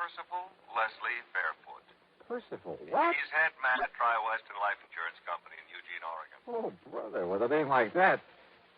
Percival Leslie Fairfoot. Percival, what? He's head man at Tri-Western Life Insurance Company in Eugene, Oregon. Oh, brother, with a name like that.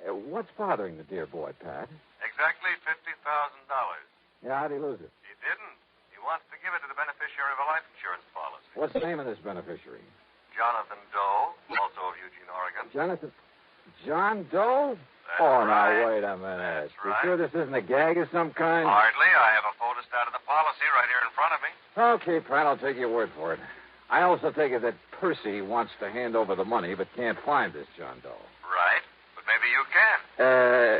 What's bothering the dear boy, Pat? Exactly $50,000. Yeah, how'd he lose it? He didn't. He wants to give it to the beneficiary of a life insurance policy. What's the name of this beneficiary? Jonathan Doe, also of Eugene, Oregon. John Doe? That's Now, right. wait a minute. That's You right. sure this isn't a gag of some kind? Hardly. I have a photostat of the policy right here in front of me. Okay, Pat, I'll take your word for it. I also take it that Percy wants to hand over the money but can't find this John Doe. Right. But maybe you can.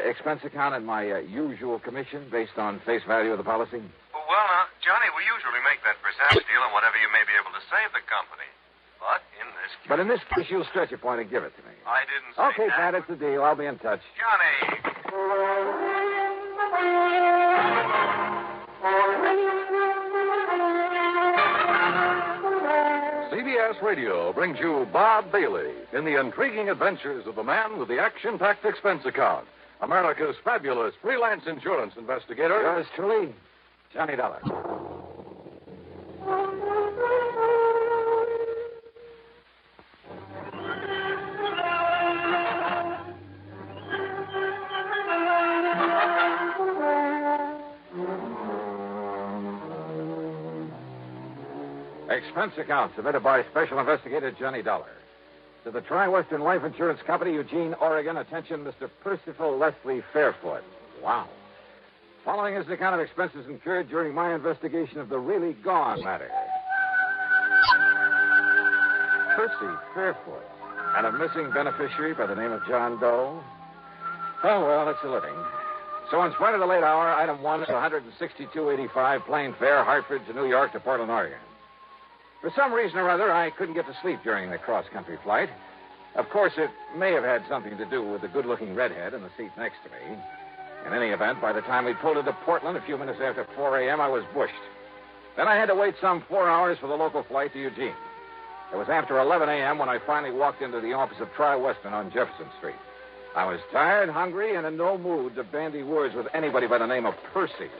Expense account at my usual commission based on face value of the policy? Well, Johnny, we usually make that percentage deal on whatever you may be able to save the company. But in this case, you'll stretch a point and give it to me. I didn't say Okay, that. Pat, it's a deal. I'll be in touch. Johnny. CBS Radio brings you Bob Bailey in the intriguing adventures of the man with the action-packed expense account, America's fabulous freelance insurance investigator. Yours truly, Johnny Dollar. Expense account submitted by Special Investigator Johnny Dollar. To the Tri-Western Life Insurance Company, Eugene, Oregon. Attention, Mr. Percival Leslie Fairfoot. Wow. Following is an account of expenses incurred during my investigation of the really gone matter. Percy Fairfoot. And a missing beneficiary by the name of John Doe. Oh, well, it's a living. So in spite of the late hour, item 1 is $162.85 plane fare, Hartford to New York to Portland, Oregon. For some reason or other, I couldn't get to sleep during the cross-country flight. Of course, it may have had something to do with the good-looking redhead in the seat next to me. In any event, by the time we pulled into Portland a few minutes after 4 a.m., I was bushed. Then I had to wait some 4 hours for the local flight to Eugene. It was after 11 a.m. when I finally walked into the office of Tri-Western on Jefferson Street. I was tired, hungry, and in no mood to bandy words with anybody by the name of Percy.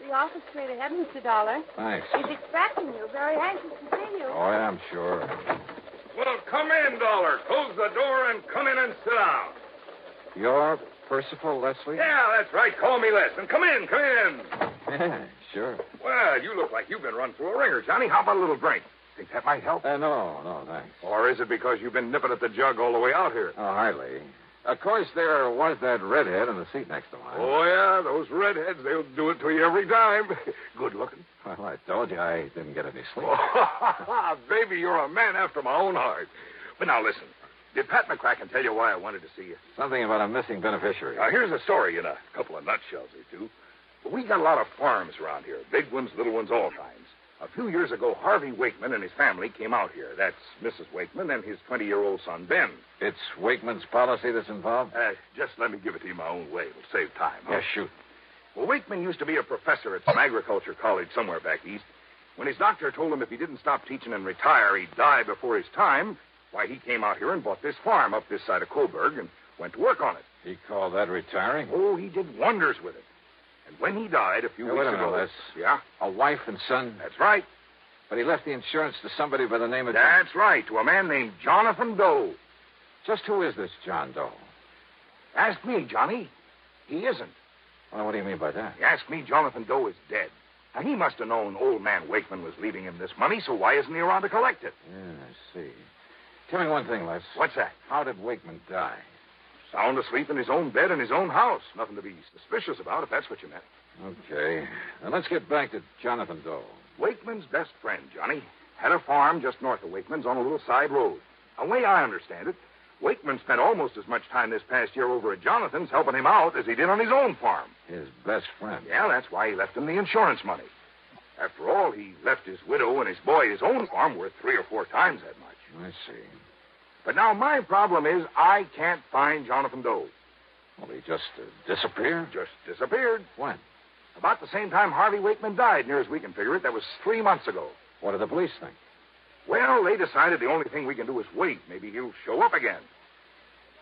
The office straight ahead, Mr. Dollar. Thanks. He's expecting you. Very anxious to see you. Oh, yeah, I'm sure. Well, come in, Dollar. Close the door and come in and sit down. You're Percival Leslie? Yeah, that's right. Call me Les. And come in, come in. Yeah, sure. Well, you look like you've been run through a ringer, Johnny. How about a little drink? Think that might help? No, thanks. Or is it because you've been nipping at the jug all the way out here? Oh, hardly. Of course, there was that redhead in the seat next to mine. Oh, yeah, those redheads, they'll do it to you every time. Good looking. Well, I told you I didn't get any sleep. Oh, baby, you're a man after my own heart. But now, listen. Did Pat McCracken tell you why I wanted to see you? Something about a missing beneficiary. Now, here's a story in a couple of nutshells or two. But we got a lot of farms around here. Big ones, little ones, all kinds. A few years ago, Harvey Wakeman and his family came out here. That's Mrs. Wakeman and his 20-year-old son, Ben. It's Wakeman's policy that's involved? Just let me give it to you my own way. It'll save time. Huh? Yeah, shoot. Well, Wakeman used to be a professor at some agriculture college somewhere back east. When his doctor told him if he didn't stop teaching and retire, he'd die before his time, why, he came out here and bought this farm up this side of Coburg and went to work on it. He called that retiring? Oh, he did wonders with it. And when he died a few weeks wait a ago... minute, Yeah? A wife and son? That's right. But he left the insurance to somebody by the name of... That's right, to a man named Jonathan Doe. Just who is this John Doe? Ask me, Johnny. He isn't. Well, what do you mean by that? Ask me, Jonathan Doe is dead. Now, he must have known old man Wakeman was leaving him this money, so why isn't he around to collect it? Yeah, I see. Tell me one thing, Les. What's that? How did Wakeman die? Sound asleep in his own bed in his own house. Nothing to be suspicious about, if that's what you meant. Okay. Now, let's get back to Jonathan Doe. Wakeman's best friend, Johnny. Had a farm just north of Wakeman's on a little side road. The way I understand it, Wakeman spent almost as much time this past year over at Jonathan's helping him out as he did on his own farm. His best friend? Yeah, that's why he left him the insurance money. After all, he left his widow and his boy his own farm worth 3 or 4 times that much. I see. But now my problem is I can't find Jonathan Doe. Well, he just disappeared? Just disappeared. When? About the same time Harvey Wakeman died, near as we can figure it. That was 3 months ago. What do the police think? Well, they decided the only thing we can do is wait. Maybe he'll show up again.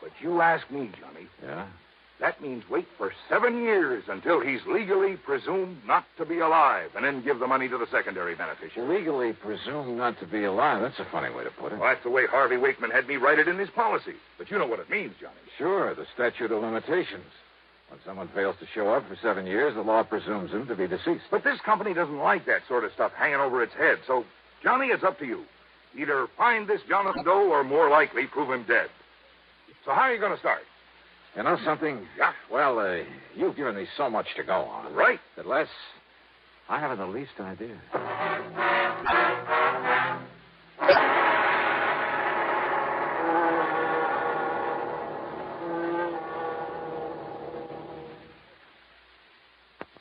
But you ask me, Johnny. Yeah? That means wait for 7 years until he's legally presumed not to be alive, and then give the money to the secondary beneficiary. Legally presumed not to be alive. That's a funny way to put it. Well, that's the way Harvey Wakeman had me write it in his policy. But you know what it means, Johnny. Sure, the statute of limitations. When someone fails to show up for 7 years, the law presumes him to be deceased. But this company doesn't like that sort of stuff hanging over its head. So, Johnny, it's up to you. Either find this Jonathan Doe or, more likely, prove him dead. So how are you going to start? You know something? Yeah. Well, you've given me so much to go on. Right. That, Les, I haven't the least idea.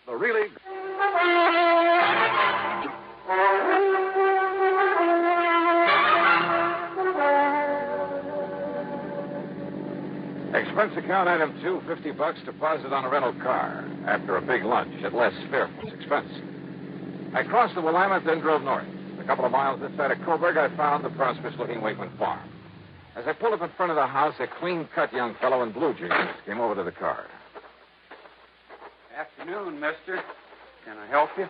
The really... Expense account item 2, $50 deposit on a rental car after a big lunch at Les Fairford's expense. I crossed the Willamette, then drove north. A couple of miles inside of Coburg, I found the prosperous-looking Wakeman farm. As I pulled up in front of the house, a clean-cut young fellow in blue jeans came over to the car. Afternoon, mister. Can I help you?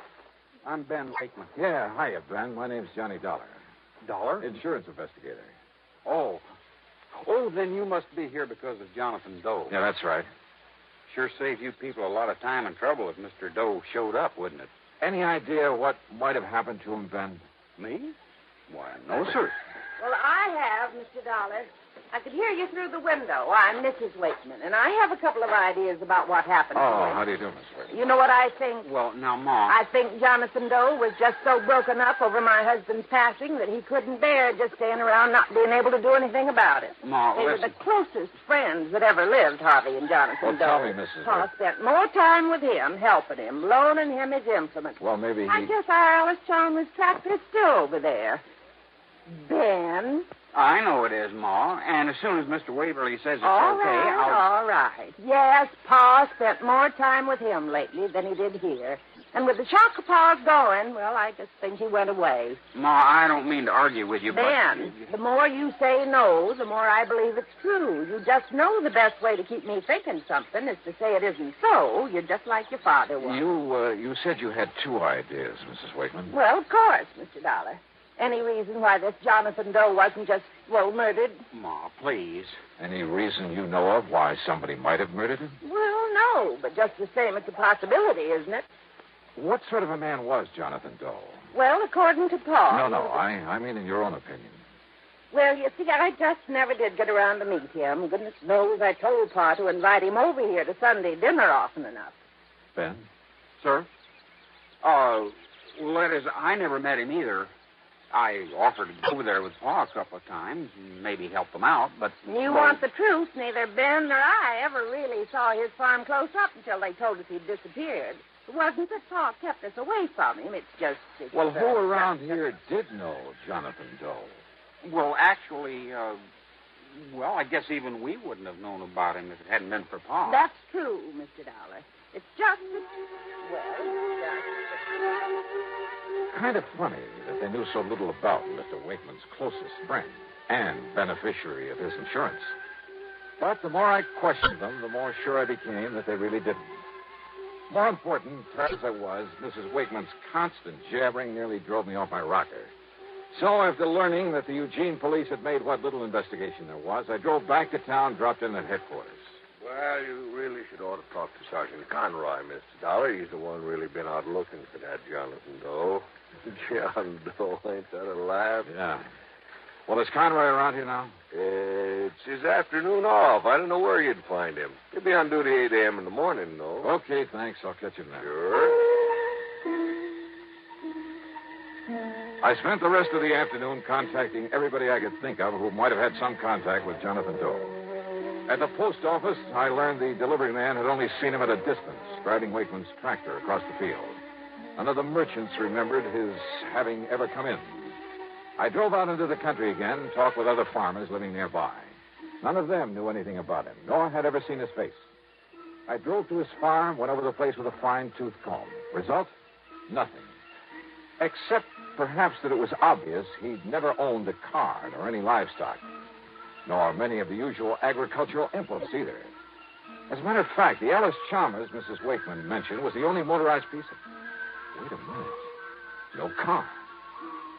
I'm Ben Wakeman. Yeah, hiya, Ben. My name's Johnny Dollar. Dollar? Insurance investigator. Oh, then you must be here because of Jonathan Doe. Yeah, that's right. Sure saved you people a lot of time and trouble if Mr. Doe showed up, wouldn't it? Any idea what might have happened to him, Ben? Me? Why, no, sir. Well, I have, Mr. Dollar. I could hear you through the window. I'm Mrs. Wakeman, and I have a couple of ideas about what happened to Oh, him. how do you do, Miss Wakeman? You know what I think? Well, now, Ma. I think Jonathan Doe was just so broken up over my husband's passing that he couldn't bear just staying around not being able to do anything about it. Ma, They were listen. the closest friends that ever lived, Harvey and Jonathan Well, Doe. tell me, Mrs. Pa spent more time with him, helping him, loaning him his implements. Well, maybe he... I guess our Alice Chalmers tractor's still over there. Ben? I know it is, Ma. And as soon as Mr. Waverly says it's All okay, right, all right. Yes, Pa spent more time with him lately than he did here. And with the shock of Pa's going, well, I just think he went away. Ma, I don't mean to argue with you, Ben, the more you say no, the more I believe it's true. You just know the best way to keep me thinking something is to say it isn't so. You're just like your father was. You said you had 2 ideas, Mrs. Wakeman. Well, of course, Mr. Dollar. Any reason why this Jonathan Doe wasn't just, well, murdered? Ma, please. Any reason you know of why somebody might have murdered him? Well, no, but just the same, it's a possibility, isn't it? What sort of a man was Jonathan Doe? Well, according to Pa. No, I mean in your own opinion. Well, you see, I just never did get around to meet him. Goodness knows I told Pa to invite him over here to Sunday dinner often enough. Ben? Sir? Well, that is, I never met him either. I offered to go over there with Pa a couple of times and maybe help him out, but... You want the truth, neither Ben nor I ever really saw his farm close up until they told us he'd disappeared. It wasn't that Pa kept us away from him. It's just... Well, who around here did know Jonathan Doe? Well, actually, I guess even we wouldn't have known about him if it hadn't been for Pa. That's true, Mr. Dollar. It's just that... Well, Kind of funny that they knew so little about Mr. Wakeman's closest friend and beneficiary of his insurance. But the more I questioned them, the more sure I became that they really didn't. More important, tired as I was, Mrs. Wakeman's constant jabbering nearly drove me off my rocker. So, after learning that the Eugene police had made what little investigation there was, I drove back to town, dropped in at headquarters. Well, you really should ought to talk to Sergeant Conroy, Mr. Dollar. He's the one really been out looking for that Jonathan Doe. John Doe, ain't that a laugh? Yeah. Well, is Conroy around here now? It's his afternoon off. I don't know where you'd find him. He'll be on duty 8 a.m. in the morning, though. Okay, thanks. I'll catch him there. Sure. I spent the rest of the afternoon contacting everybody I could think of who might have had some contact with Jonathan Doe. At the post office, I learned the delivery man had only seen him at a distance, driving Wakeman's tractor across the field. None of the merchants remembered his having ever come in. I drove out into the country again, talked with other farmers living nearby. None of them knew anything about him, nor had ever seen his face. I drove to his farm, went over the place with a fine-tooth comb. Result? Nothing. Except, perhaps, that it was obvious he'd never owned a cart or any livestock, nor many of the usual agricultural implements either. As a matter of fact, the Ellis Chalmers Mrs. Wakeman mentioned was the only motorized piece of... Wait a minute. No car.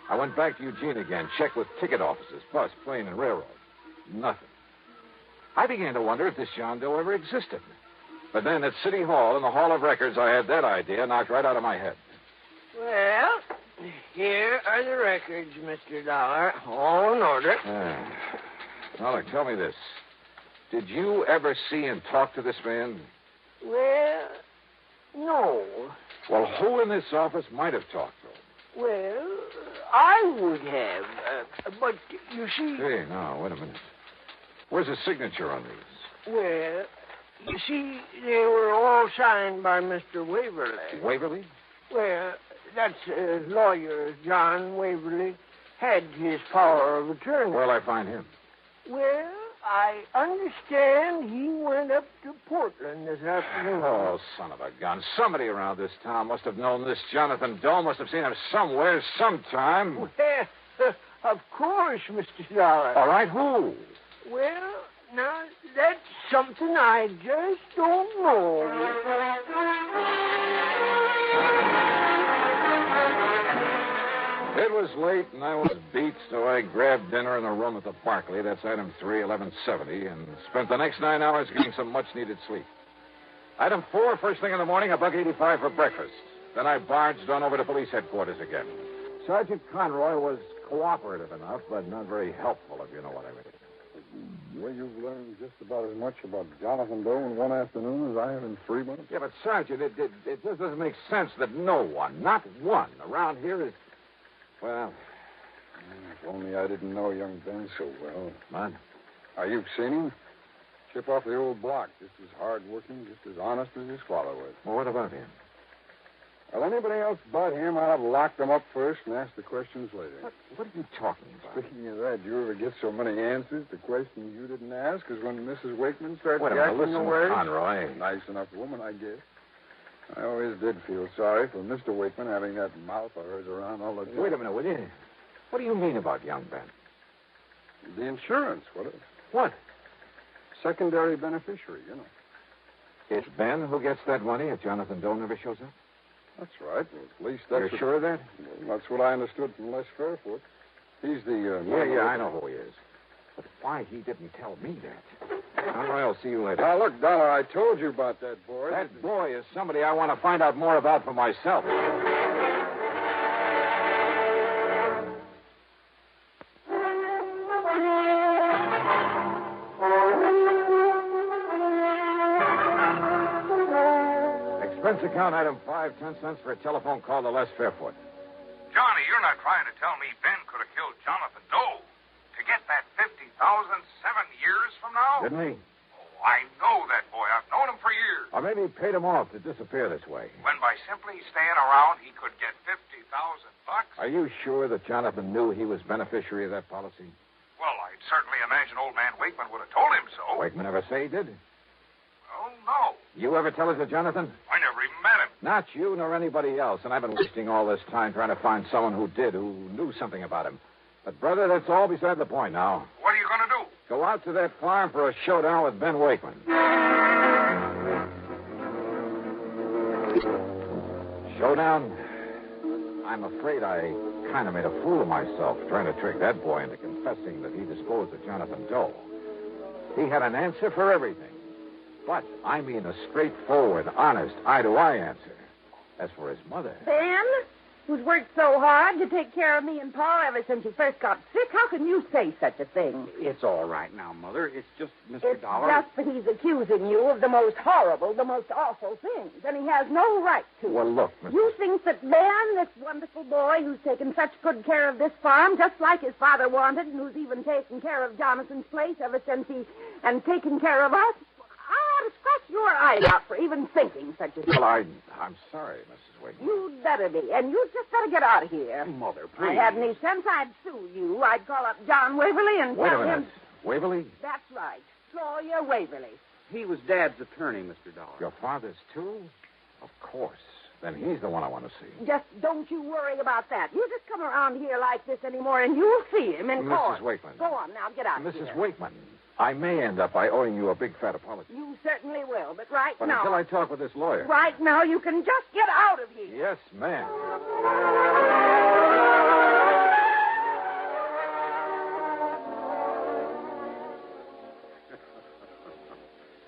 I went back to Eugene again, checked with ticket offices, bus, plane, and railroad. Nothing. I began to wonder if this John Doe ever existed. But then at City Hall, in the Hall of Records, I had that idea knocked right out of my head. Well, here are the records, Mr. Dollar. All in order. Now, look, tell me this. Did you ever see and talk to this man? Well, no. Well, who in this office might have talked to him? Well, I would have. But, you see... Hey, now, wait a minute. Where's his signature on these? Well, you see, they were all signed by Mr. Waverly. Waverly? Well, that's lawyer John Waverly had his power of attorney. Where'll I find him? Well, I understand he went up to Portland this afternoon. Oh, son of a gun. Somebody around this town must have known this Jonathan Doe, must have seen him somewhere, sometime. Well, of course, Mr. Dollar. All right, who? Well, now, that's something I just don't know. It was late, and I was beat, so I grabbed dinner in a room at the Barclay, that's item 3, 1170, and spent the next 9 hours getting some much-needed sleep. Item 4, first thing in the morning, $1.85 for breakfast. Then I barged on over to police headquarters again. Sergeant Conroy was cooperative enough, but not very helpful, if you know what I mean. Well, you've learned just about as much about Jonathan Doe in one afternoon as I have in 3 months. Yeah, but, Sergeant, it just doesn't make sense that no one, not one, around here is... Well... If only I didn't know young Ben so well. Man. You've seen him? Chip off the old block, just as hard-working, just as honest as his father was. Well, what about him? Well, anybody else but him, I'd have locked him up first and asked the questions later. What are you talking about? Speaking of that, do you ever get so many answers to questions you didn't ask as when Mrs. Wakeman started Wait a minute, yakking listen, away? Conroy. Nice enough woman, I guess. I always did feel sorry for Mr. Wakeman having that mouth of hers around all the time. Wait a minute, will you? What do you mean about young Ben? The insurance, What? Secondary beneficiary, you know. It's Ben who gets that money if Jonathan Doe never shows up? That's right. Well, at least that's... You're sure of that? Well, that's what I understood from Les Fairfoot. He's the... Yeah, I know who he is. But why he didn't tell me that? Conroy, I'll see you later. Now, look, Dollar, I told you about that boy. That boy is somebody I want to find out more about for myself. Expense account item 5, 10 cents for a telephone call to Les Fairfoot. Johnny, you're not trying to tell me Ben could have killed Jonathan Doe to get that $50,000 7 years from now? Didn't he? Oh, I know that boy. I've known him for years. Or maybe he paid him off to disappear this way. When by simply staying around, he could get $50,000. Are you sure that Jonathan knew he was beneficiary of that policy? Well, I'd certainly imagine old man Wakeman would have told him so. Wakeman ever say he did? Oh, no. You ever tell it to Jonathan? I never even met him. Not you nor anybody else, and I've been wasting all this time trying to find someone who did, who knew something about him. But, brother, that's all beside the point now. What are you going to do? Go out to that farm for a showdown with Ben Wakeman. Showdown? I'm afraid I kind of made a fool of myself trying to trick that boy into confessing that he disposed of Jonathan Doe. He had an answer for everything. But I mean a straightforward, honest, eye-to-eye answer. As for his mother... Ben, who's worked so hard to take care of me and Pa ever since you first got sick, how can you say such a thing? It's all right now, Mother. It's just Mr. It's Dollar. just that he's accusing you of the most horrible, the most awful things, and he has no right to. Well, look, Mr. You think that Ben, this wonderful boy who's taken such good care of this farm, just like his father wanted, and who's even taken care of Jonathan's place ever since and taken care of us, I ought to scratch your eyes out for even thinking such a thing. Well, I'm sorry, Mrs. Wakeman. You'd better be, and you just better get out of here. Mother, If please. I had any sense, I'd sue you. I'd call up John Waverly and Wait tell a minute. him... Waverly? That's right. Lawyer Waverly. He was Dad's attorney, Mr. Dollar. Your father's too? Of course. Then he's the one I want to see. Just don't you worry about that. You just come around here like this anymore, and you'll see him in court. Mrs. Wakeman. Go on now, get out of here. Mrs. Wakeman. I may end up by owing you a big fat apology. You certainly will, but right But now... until I talk with this lawyer. Right now, you can just get out of here. Yes, ma'am.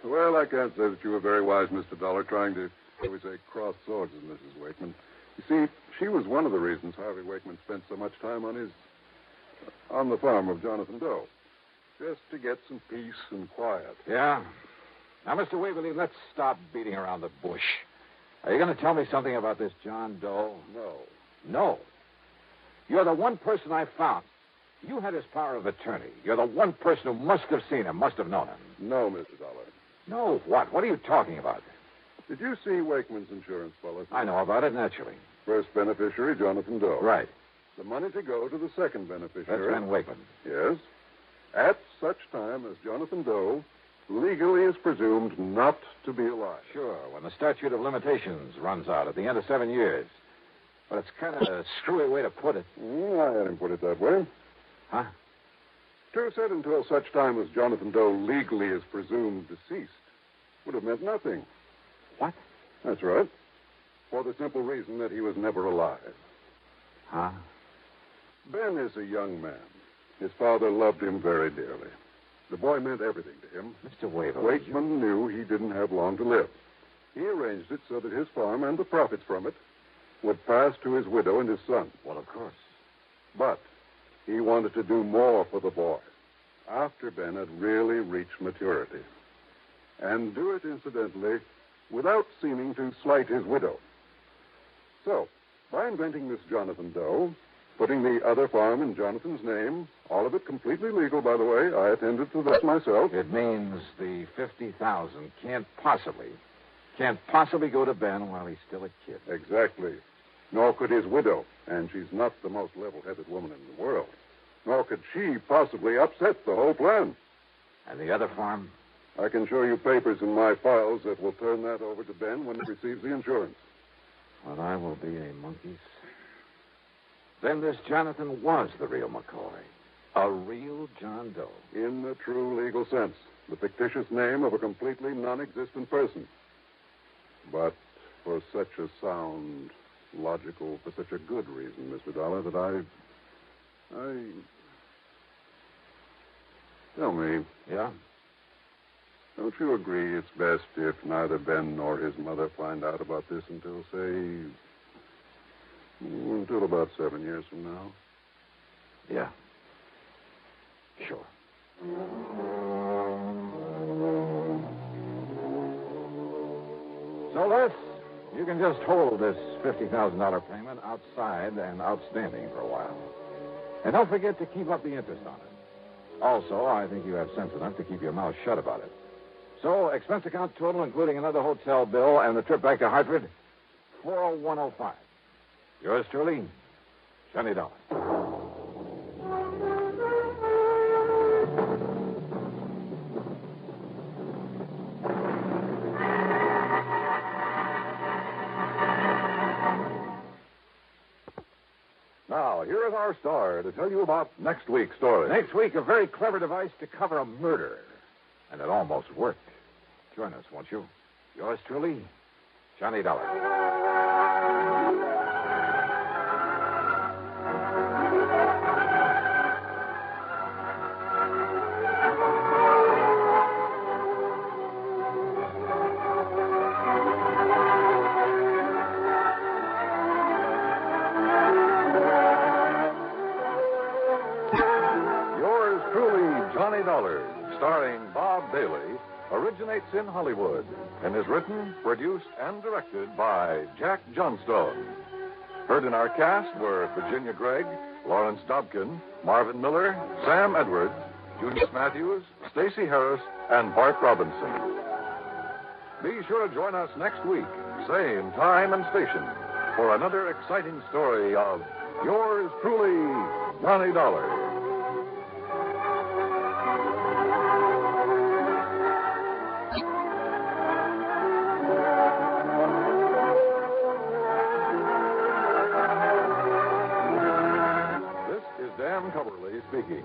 Well, I can't say that you were very wise, Mr. Dollar, trying to, shall we say, cross swords with Mrs. Wakeman. You see, she was one of the reasons Harvey Wakeman spent so much time on the farm of Jonathan Doe. Just to get some peace and quiet. Yeah? Now, Mr. Waverly, let's stop beating around the bush. Are you going to tell me something about this John Doe? No. No. You're the one person I found. You had his power of attorney. You're the one person who must have seen him, must have known him. No, Mr. Dollar. No, what? What are you talking about? Did you see Wakeman's insurance policy? I know about it, naturally. First beneficiary, Jonathan Doe. Right. The money to go to the second beneficiary. That's Ben Wakeman. Yes. At such time as Jonathan Doe legally is presumed not to be alive. Sure, when the statute of limitations runs out at the end of 7 years. But it's kind of a screwy way to put it. I hadn't put it that way. Huh? To said until such time as Jonathan Doe legally is presumed deceased would have meant nothing. What? That's right. For the simple reason that he was never alive. Huh? Ben is a young man. His father loved him very dearly. The boy meant everything to him. Mr. Waverly. Wakeman knew he didn't have long to live. He arranged it so that his farm and the profits from it would pass to his widow and his son. Well, of course. But he wanted to do more for the boy after Ben had really reached maturity. And do it, incidentally, without seeming to slight his widow. So, by inventing this Jonathan Doe, putting the other farm in Jonathan's name, all of it completely legal, by the way. I attended to that myself. It means the $50,000 can't possibly go to Ben while he's still a kid. Exactly. Nor could his widow, and she's not the most level-headed woman in the world. Nor could she possibly upset the whole plan. And the other farm? I can show you papers in my files that will turn that over to Ben when he receives the insurance. Well, I will be a monkey's. Then this Jonathan was the real McCoy. A real John Doe. In the true legal sense. The fictitious name of a completely non-existent person. But for such a sound, logical, for such a good reason, Mr. Dollar, that I... Tell me. Yeah? Don't you agree it's best if neither Ben nor his mother find out about this until, say... until about 7 years from now? Yeah. Sure. So, Les, you can just hold this $50,000 payment outside and outstanding for a while. And don't forget to keep up the interest on it. Also, I think you have sense enough to keep your mouth shut about it. So, expense account total, including another hotel bill and the trip back to Hartford, $40105. Yours truly, Johnny Dollar. Now, here is our star to tell you about next week's story. Next week, a very clever device to cover a murder. And it almost worked. Join us, won't you? Yours truly, Johnny Dollar. Yours truly, Johnny Dollar, starring Bob Bailey, originates in Hollywood and is written, produced, and directed by Jack Johnstone. Heard in our cast were Virginia Gregg, Lawrence Dobkin, Marvin Miller, Sam Edwards, Junius Matthews, Stacey Harris, and Bart Robinson. Be sure to join us next week, same time and station, for another exciting story of yours truly, Johnny Dollar. This is Dan Coverly speaking.